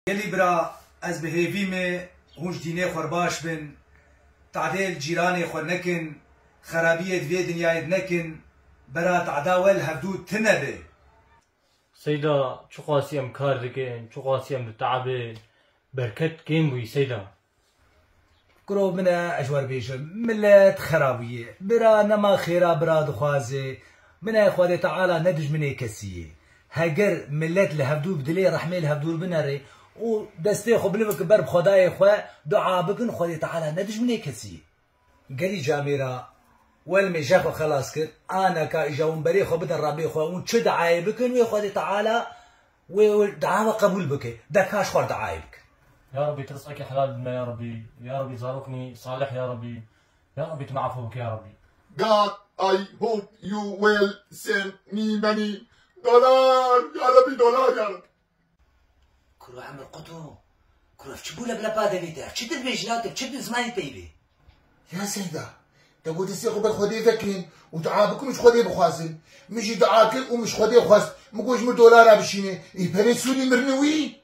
يلي برا از بهيفي مي هونش ديني خور باش بن تعديل جيراني خور نكن خرابية في دنياي نكن برا تعداول هفدود تنبه سيدا شو قاسي ام كار دكين شو قاسي ام تعبين بركت كيم بوي سيدا كرو منا اجوار بيجم ملت خرابية برا نما خيرا برا دخوازي منا اخوالي تعالى ندج مني كسية هاجر ملت لهفدو بدلي رحمي لهفدو بناري ودستي خو بلمك برب خداي خو دعاء بكن خدي تعالى ندج مني كسية قالي جاميرا والمجاخو خلاص كر انا كاجاون بري خو بدن ربي خو ونش دعاء بكن ويخدي تعالى ودعاء قبول بك دكاش خور دعاء بك يا ربي ترزقك حلال بنا يا ربي يا ربي زاركني صالح يا ربي يا ربي تمعفوك يا ربي. God, I hope you will send me money. دولار يا ربي دولار يا ربي. كرو عمر قطو كرو فشبولا بلا بادلي ده تشد البيجلات تشد زماني تيبي يا سيدا تقول تسيخو بالخدي ذكين ودعابك مش خدي بخوازن مش دعاك ومش خدي بخواز مقوش من دولار بشيني يبري سوني مرنوي